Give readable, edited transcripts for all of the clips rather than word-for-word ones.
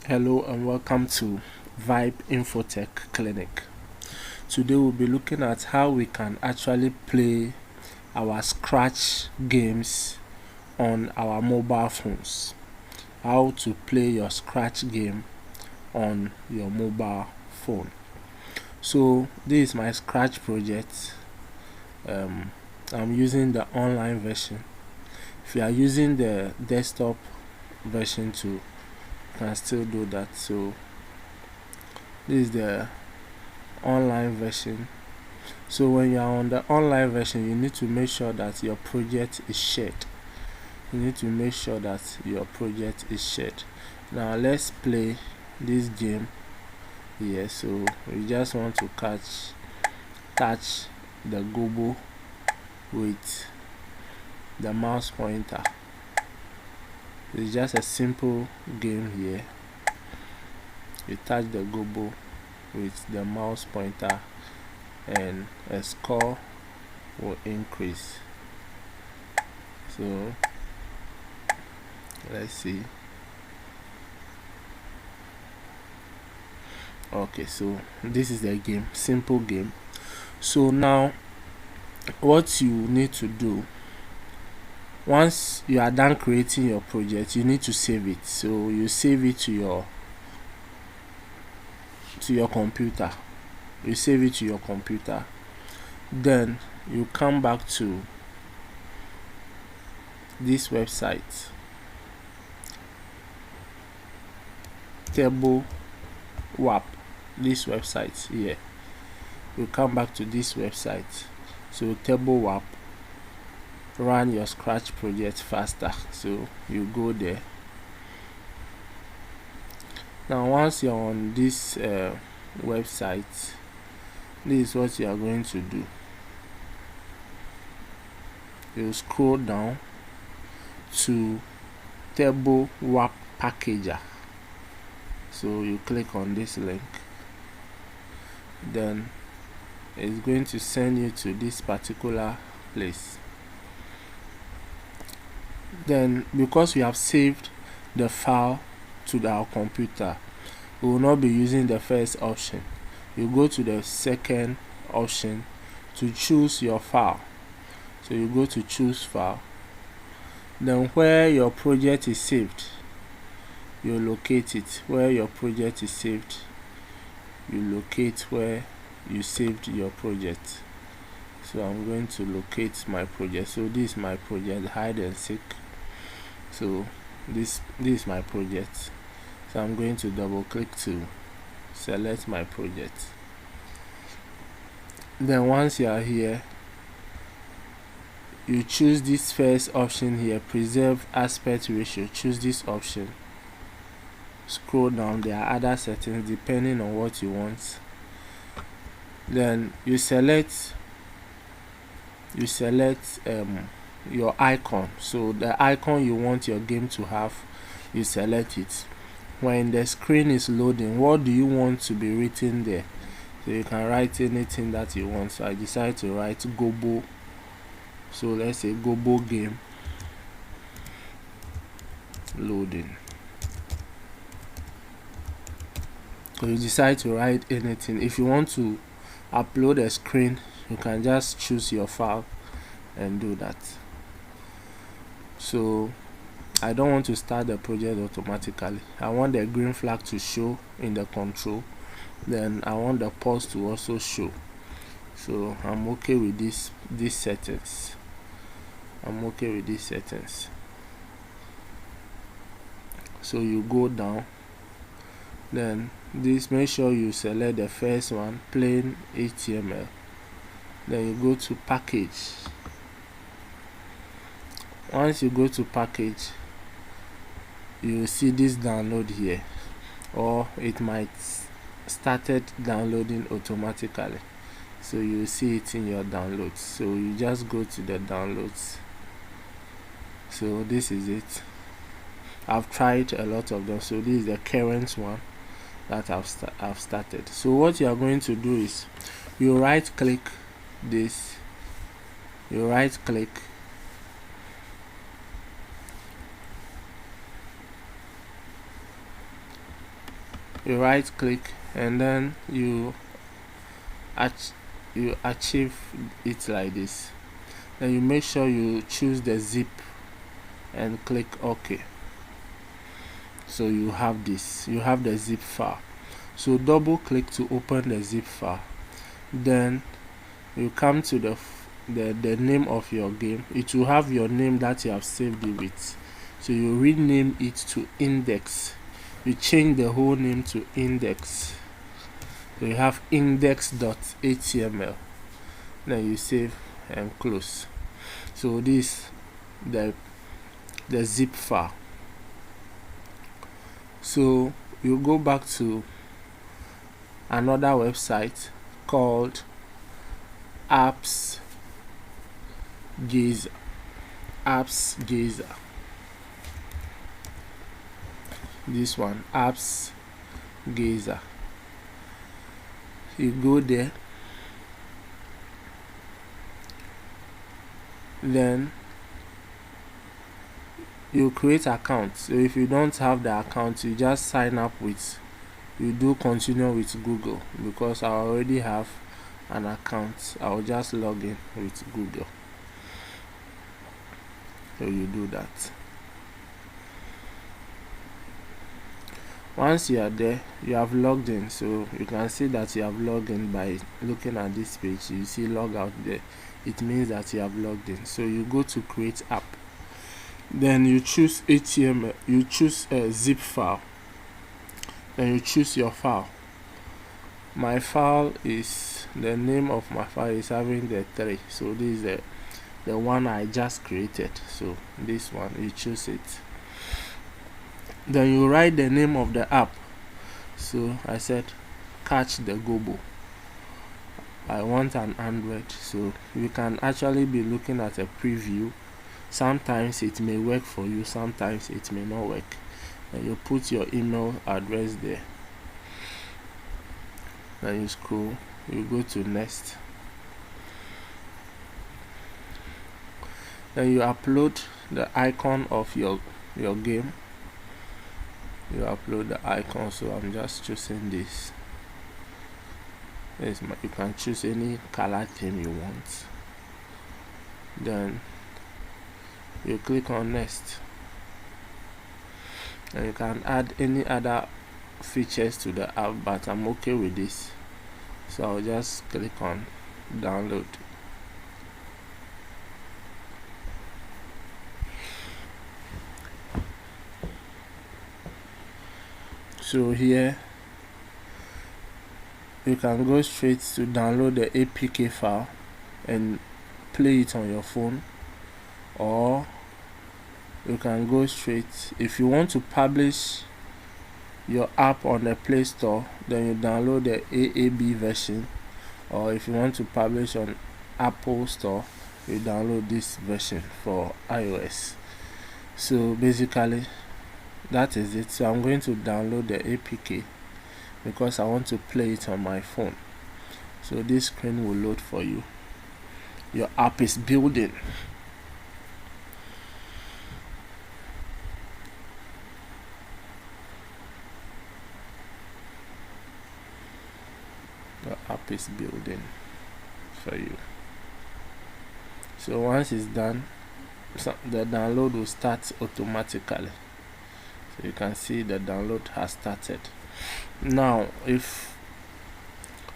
Hello and welcome to Vibe Infotech Clinic. Today we'll be looking at how we can actually play our Scratch games on our mobile phones. How to play your Scratch game on your mobile phone. So this is my Scratch project. I'm using the online version. If you are using the desktop version too, can still do that. So this is the online version. So when you are on the online version, you need to make sure that your project is shared. Now let's play this game here. So we just want to touch the gobo with the mouse pointer. It's just a simple game here. You touch the gobo with the mouse pointer and a score will increase. So let's see. Okay, so this is the game, simple game. So now what you need to do, once you are done creating your project, you need to save it. So you save it to your computer. Then you come back to this website, Table WAP. This website here, you come back to this website. So Table WAP, run your Scratch project faster. So you go there. Now once you're on this website, this is what you are going to do. You scroll down to Table WAP Packager. So you click on this link, then it's going to send you to this particular place. Then because we have saved the file to our computer, we will not be using the first option. You go to the second option to choose your file. So you go to choose file, then where your project is saved, you locate it. Where your project is saved, you locate where you saved your project. So I'm going to locate my project. So this is my project, hide and seek. So this is my project. So I'm going to double click to select my project. Then once you are here, you choose this first option here, preserve aspect ratio. Choose this option. Scroll down, there are other settings depending on what you want. Then you select your icon. So the icon you want your game to have, you select it. When the screen is loading, what do you want to be written there? So you can write anything that you want. So I decided to write gobo. So let's say gobo game loading. So you decide to write anything. If you want to upload a screen, you can just choose your file and do that. So I don't want to start the project automatically. I want the green flag to show in the control. Then I want the pause to also show. So I'm okay with these settings. So you go down, then this, make sure you select the first one, plain HTML. Then you go to package. Once you go to package, you will see this download here, or it might started downloading automatically. So you will see it in your downloads. So you just go to the downloads. So this is it. I've tried a lot of them. So this is the current one that I've started. So what you are going to do is you right click this, you right click and then you achieve it like this. Then you make sure you choose the zip and click OK. So you have this, you have the zip file. So double click to open the zip file. Then you come to the name of your game. It will have your name that you have saved it with. So you rename it to index. You change the whole name to index. So you have index.html. Then you save and close. So this the zip file. So you go back to another website called AppsGeyser. This one, AppsGeyser. You go there, then you create account. So if you don't have the account, you just sign up with, you do continue with Google, because I already have an account. I will just log in with Google. So you do that. Once you are there, you have logged in. So you can see that you have logged in by looking at this page. You see log out there. It means that you have logged in. So you go to create app. Then you choose HTML. You choose a zip file. Then you choose your file. My file is, the name of my file is having the 3. So this is the one I just created. So this one, you choose it. Then you write the name of the app. So I said Catch the Gobo. I want an Android. So you can actually be looking at a preview. Sometimes it may work for you, sometimes it may not work. And you put your email address there. Then you scroll, you go to next. Then you upload the icon of your game. You upload the icon. So I'm just choosing this. You can choose any color theme you want. Then you click on next, and you can add any other features to the app, but I'm okay with this, so I'll just click on download. So here you can go straight to download the APK file and play it on your phone, or you can go straight, if you want to publish your app on the Play Store, then you download the AAB version, or if you want to publish on Apple Store, you download this version for iOS. So basically that is it. So I'm going to download the APK because I want to play it on my phone. So this screen will load for you. Your app is building. The app is building for you. So once it's done, the download will start automatically. So you can see the download has started. Now if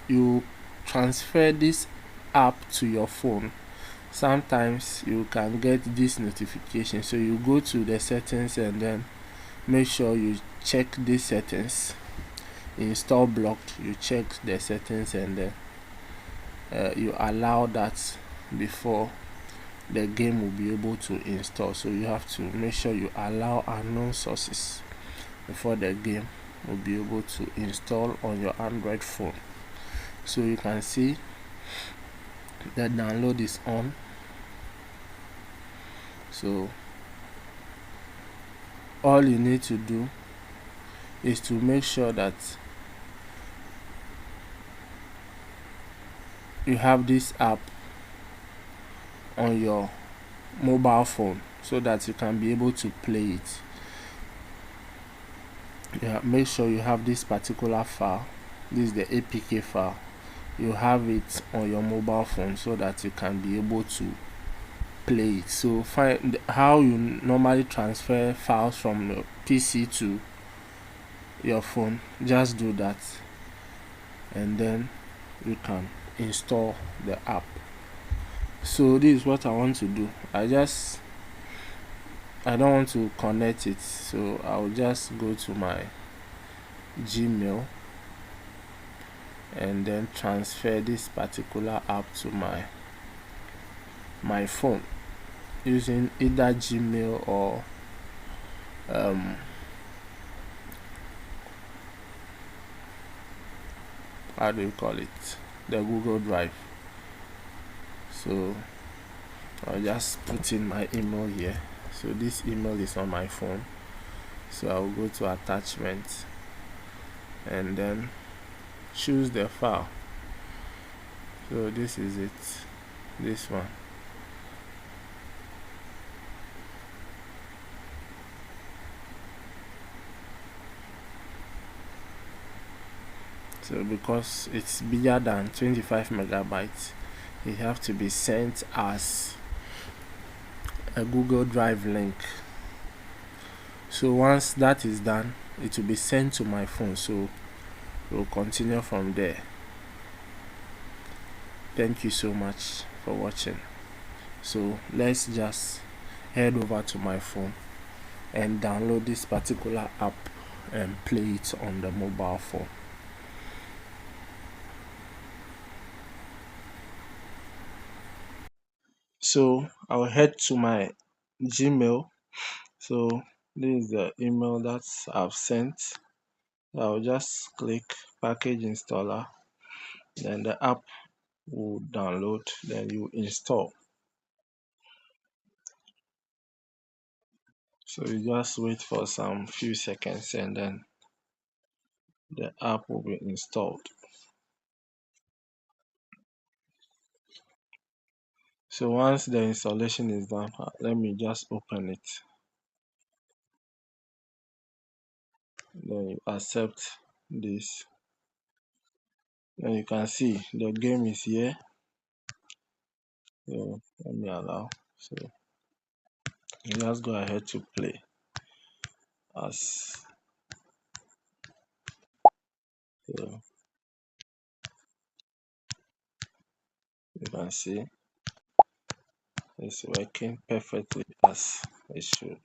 you transfer this app to your phone, sometimes you can get this notification. So you go to the settings and then make sure you check these settings. Install blocked, you check the settings and then you allow that before the game will be able to install. So you have to make sure you allow unknown sources before the game will be able to install on your Android phone. So you can see the download is on. So all you need to do is to make sure that you have this app on your mobile phone so that you can be able to play it. Yeah, make sure you have this particular file. This is the APK file. You have it on your mobile phone so that you can be able to play it. So find how you normally transfer files from your PC to your phone. Just do that, and then you can install the app. So this is what I want to do. I don't want to connect it, so I'll just go to my Gmail and then transfer this particular app to my phone using either Gmail or um, how do you call it, the Google Drive. So I'll just put in my email here. So this email is on my phone, so I'll go to attachment and then choose the file. So this is it, this one. So because it's bigger than 25 megabytes, it have to be sent as a Google Drive link. So once that is done, it will be sent to my phone, so we'll continue from there. Thank you so much for watching. So let's just head over to my phone and download this particular app and play it on the mobile phone. So I'll head to my Gmail. So this is the email that I've sent. I'll just click package installer, then the app will download, then you install. So you just wait for some few seconds and then the app will be installed. So once the installation is done, let me just open it. Then you accept this. Then you can see the game is here. So let me allow. So you just go ahead to play as so you can see it's working perfectly as it should.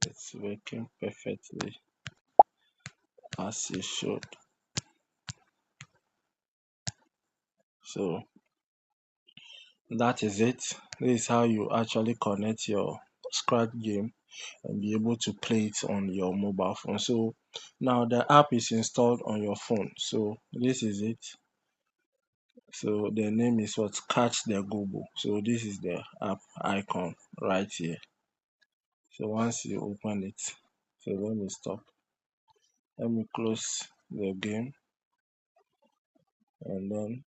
It's working perfectly as it should. So that is it. This is how you actually connect your Scratch game and be able to play it on your mobile phone. So now the app is installed on your phone. So this is it. So the name is what, Catch the Gobo. So this is the app icon right here. So once you open it, so let me stop. Let me close the game and then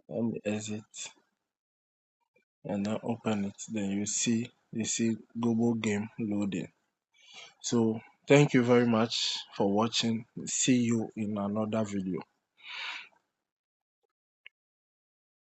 let me exit and then open it. Then you see Gobo game loading. So thank you very much for watching. See you in another video.